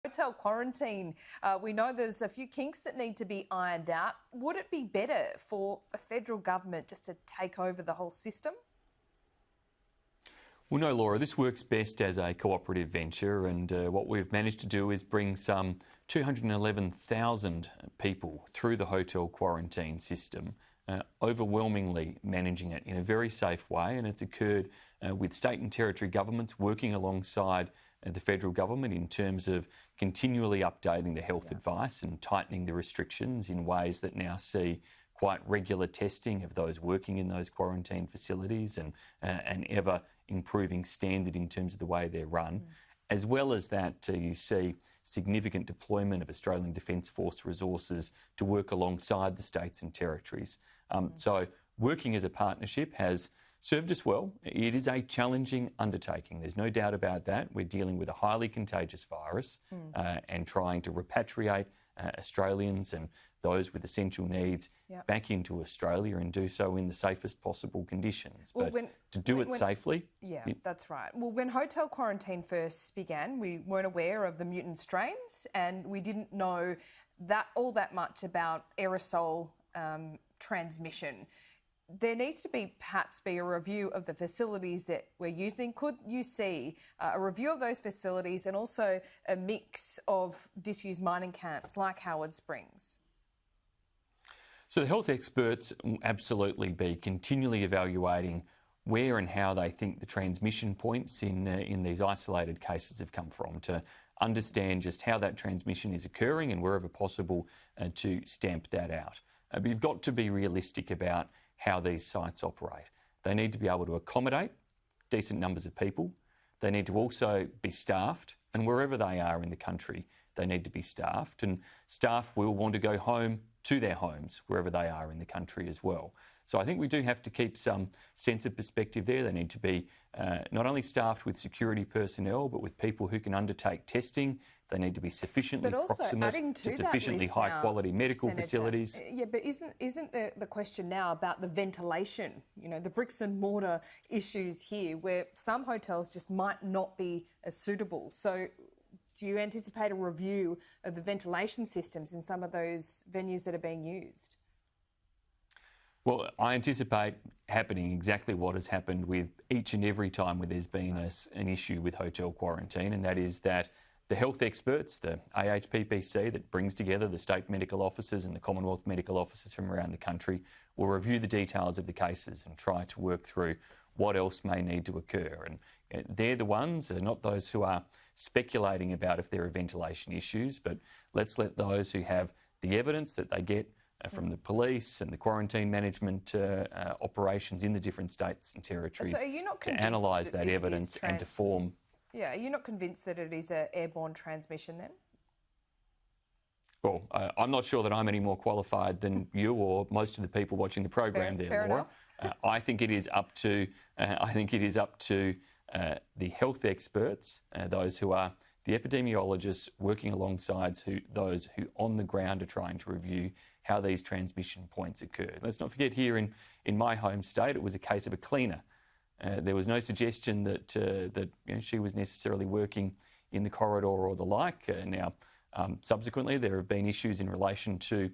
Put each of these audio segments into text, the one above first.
Hotel quarantine, we know there's a few kinks that need to be ironed out. Would it be better for the federal government just to take over the whole system? Well, no, Laura, this works best as a cooperative venture, and what we've managed to do is bring some 211,000 people through the hotel quarantine system, overwhelmingly managing it in a very safe way, and it's occurred with state and territory governments working alongside the federal government in terms of continually updating the health advice and tightening the restrictions in ways that now see quite regular testing of those working in those quarantine facilities and an ever improving standard in terms of the way they're run. As well as that, you see significant deployment of Australian Defence Force resources to work alongside the states and territories. So working as a partnership has served us well. It is a challenging undertaking. There's no doubt about that. We're dealing with a highly contagious virus and trying to repatriate Australians and those with essential needs back into Australia and do so in the safest possible conditions. Well, but to do it safely... Yeah, that's right. Well, when hotel quarantine first began, we weren't aware of the mutant strains and we didn't know all that much about aerosol transmission. There needs to perhaps be a review of the facilities that we're using. Could you see a review of those facilities and also a mix of disused mining camps like Howard Springs? So the health experts will absolutely be continually evaluating where and how they think the transmission points in these isolated cases have come from, to understand just how that transmission is occurring and wherever possible to stamp that out. But you've got to be realistic about how these sites operate. They need to be able to accommodate decent numbers of people. They need to also be staffed, and wherever they are in the country, they need to be staffed, and staff will want to go home to their homes wherever they are in the country as well. So I think we do have to keep some sense of perspective there. They need to be not only staffed with security personnel, but with people who can undertake testing. They need to be sufficiently proximate to sufficiently high-quality medical facilities. Yeah, but isn't the question now about the ventilation? You know, the bricks and mortar issues here, where some hotels just might not be as suitable. So do you anticipate a review of the ventilation systems in some of those venues that are being used? Well, I anticipate happening exactly what has happened with each and every time where there's been an issue with hotel quarantine, and that is that the health experts, the AHPPC that brings together the state medical officers and the Commonwealth medical officers from around the country, will review the details of the cases and try to work through what else may need to occur. And they're the ones, not those who are speculating about if there are ventilation issues, but let's let those who have the evidence that they get from the police and the quarantine management operations in the different states and territories to analyse that evidence and to form... Yeah, are you not convinced that it is an airborne transmission then? Well, I'm not sure that I'm any more qualified than you or most of the people watching the program there, Laura. I think it is up to the health experts, those who are the epidemiologists working alongside those who on the ground are trying to review how these transmission points occurred. Let's not forget here in my home state, it was a case of a cleaner. There was no suggestion that she was necessarily working in the corridor or the like. Now, subsequently, there have been issues in relation to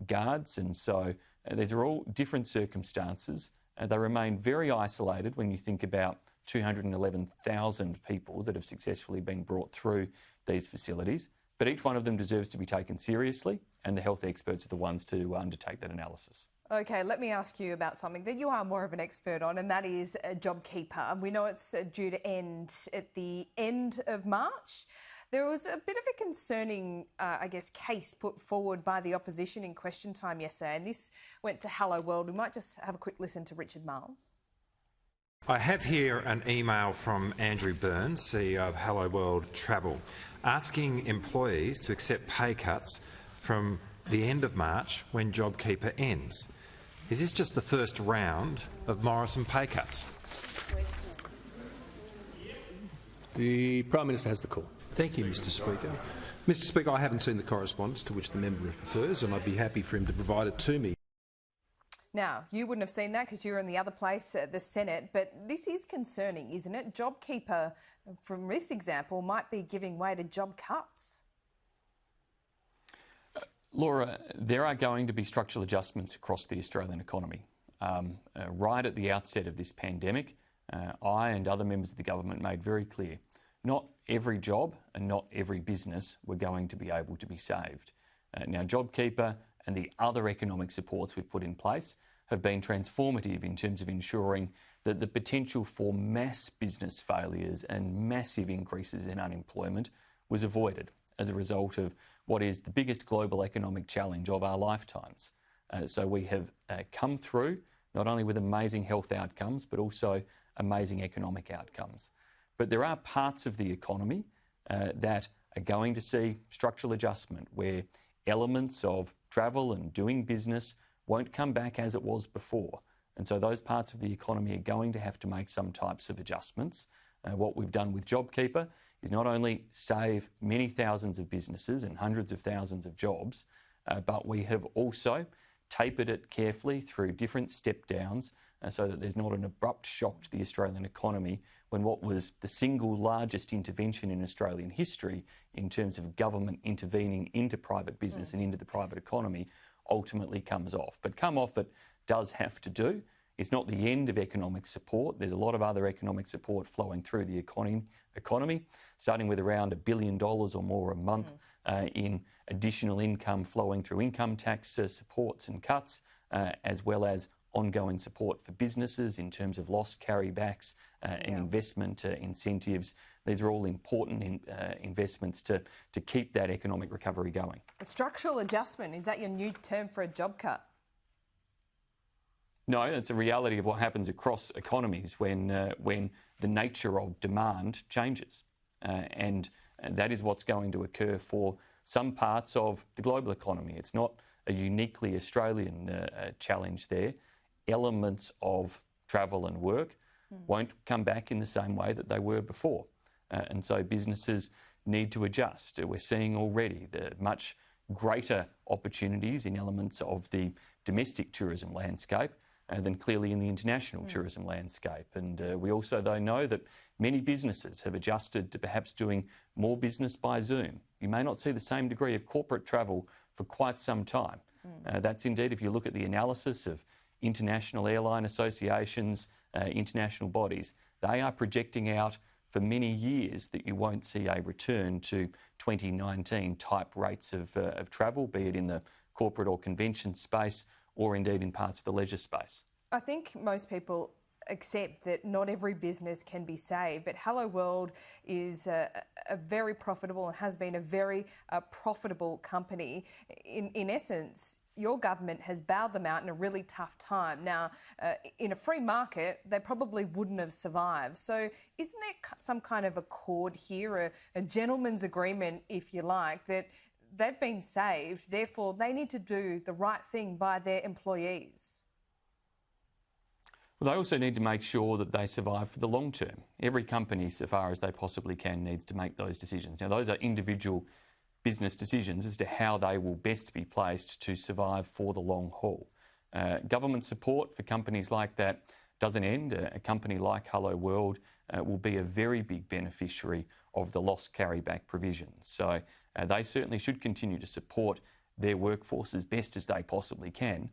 guards, and so these are all different circumstances. They remain very isolated when you think about 211,000 people that have successfully been brought through these facilities. But each one of them deserves to be taken seriously, and the health experts are the ones to undertake that analysis. OK, let me ask you about something that you are more of an expert on, and that is JobKeeper. We know it's due to end at the end of March. There was a bit of a concerning, case put forward by the opposition in Question Time yesterday, and this went to Hello World. We might just have a quick listen to Richard Marles. I have here an email from Andrew Burns, CEO of Hello World Travel, asking employees to accept pay cuts from the end of March when JobKeeper ends. Is this just the first round of Morrison pay cuts? The Prime Minister has the call. Thank you, Mr Speaker. Mr Speaker, I haven't seen the correspondence to which the member refers, and I'd be happy for him to provide it to me. Now, you wouldn't have seen that because you were in the other place at the Senate, but this is concerning, isn't it? JobKeeper, from this example, might be giving way to job cuts. Laura, there are going to be structural adjustments across the Australian economy. Right at the outset of this pandemic, I and other members of the government made very clear not every job and not every business were going to be able to be saved. Now, JobKeeper and the other economic supports we've put in place have been transformative in terms of ensuring that the potential for mass business failures and massive increases in unemployment was avoided as a result of what is the biggest global economic challenge of our lifetimes. So we have come through not only with amazing health outcomes, but also amazing economic outcomes. But there are parts of the economy that are going to see structural adjustment, where elements of travel and doing business won't come back as it was before. And so those parts of the economy are going to have to make some types of adjustments. What we've done with JobKeeper is not only save many thousands of businesses and hundreds of thousands of jobs, but we have also tapered it carefully through different step downs so that there's not an abrupt shock to the Australian economy when what was the single largest intervention in Australian history in terms of government intervening into private business and into the private economy ultimately comes off. But come off it does have to do. It's not the end of economic support. There's a lot of other economic support flowing through the economy, starting with around $1 billion or more a month in additional income flowing through income tax supports and cuts, as well as ongoing support for businesses in terms of loss carrybacks and investment incentives. These are all important investments to keep that economic recovery going. A structural adjustment, is that your new term for a job cut? No, it's a reality of what happens across economies when the nature of demand changes. And that is what's going to occur for some parts of the global economy. It's not a uniquely Australian challenge there. Elements of travel and work won't come back in the same way that they were before. And so businesses need to adjust. We're seeing already the much greater opportunities in elements of the domestic tourism landscape than clearly in the international tourism landscape. And we also, though, know that many businesses have adjusted to perhaps doing more business by Zoom. You may not see the same degree of corporate travel for quite some time. That's indeed, if you look at the analysis of international airline associations, international bodies, they are projecting out for many years that you won't see a return to 2019 type rates of travel, be it in the corporate or convention space or indeed in parts of the leisure space. I think most people accept that not every business can be saved, but Hello World is a very profitable and has been a very profitable company. In essence, your government has bailed them out in a really tough time. Now, in a free market, they probably wouldn't have survived. So isn't there some kind of accord here, a gentleman's agreement, if you like, that they've been saved, therefore they need to do the right thing by their employees? Well, they also need to make sure that they survive for the long term. Every company, so far as they possibly can, needs to make those decisions. Now, those are individual business decisions as to how they will best be placed to survive for the long haul. Government support for companies like that doesn't end. A company like Hello World will be a very big beneficiary of the loss carryback provisions. So they certainly should continue to support their workforce as best as they possibly can,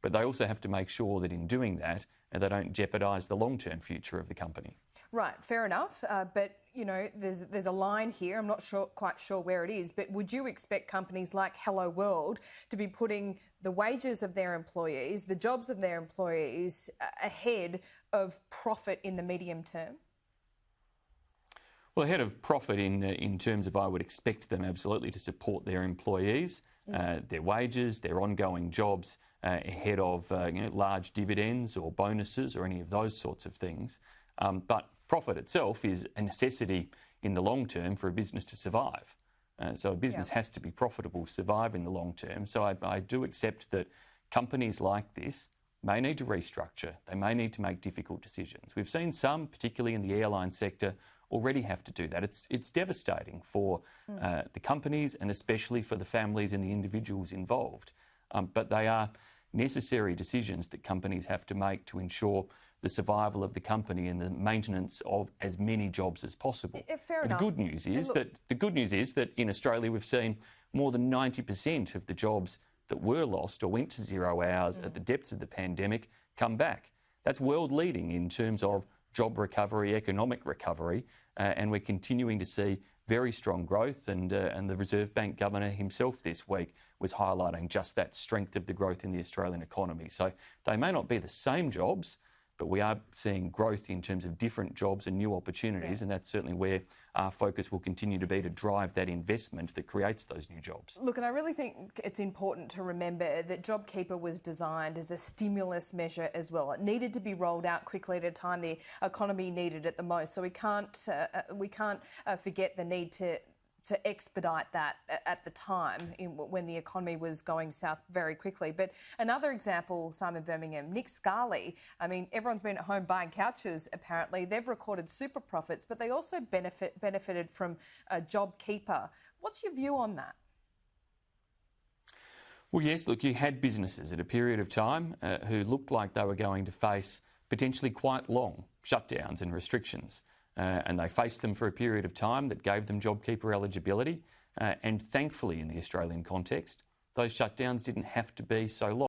but they also have to make sure that in doing that, they don't jeopardise the long-term future of the company. Right, fair enough. But, you know, there's a line here. I'm not quite sure where it is, but would you expect companies like Hello World to be putting the wages of their employees, the jobs of their employees, ahead of profit in the medium term? Well, ahead of profit in terms of I would expect them absolutely to support their employees, their wages, their ongoing jobs, ahead of large dividends or bonuses or any of those sorts of things. But profit itself is a necessity in the long term for a business to survive. So a business has to be profitable to survive in the long term. So I do accept that companies like this may need to restructure. They may need to make difficult decisions. We've seen some, particularly in the airline sector, already have to do that. It's devastating for the companies and especially for the families and the individuals involved. But they are necessary decisions that companies have to make to ensure the survival of the company and the maintenance of as many jobs as possible. Fair enough. The good news is that in Australia we've seen more than 90% of the jobs that were lost or went to 0 hours at the depths of the pandemic come back. That's world leading in terms of job recovery, economic recovery, and we're continuing to see very strong growth, and the Reserve Bank Governor himself this week was highlighting just that strength of the growth in the Australian economy. So they may not be the same jobs, but we are seeing growth in terms of different jobs and new opportunities, and that's certainly where our focus will continue to be, to drive that investment that creates those new jobs. Look, and I really think it's important to remember that JobKeeper was designed as a stimulus measure as well. It needed to be rolled out quickly at a time the economy needed it the most. So we can't forget the need to expedite that at the time when the economy was going south very quickly. But another example, Simon Birmingham, Nick Scali, I mean, everyone's been at home buying couches, apparently. They've recorded super profits, but they also benefited from JobKeeper. What's your view on that? Well, yes, look, you had businesses at a period of time who looked like they were going to face potentially quite long shutdowns and restrictions. And they faced them for a period of time that gave them JobKeeper eligibility. And thankfully, in the Australian context, those shutdowns didn't have to be so long.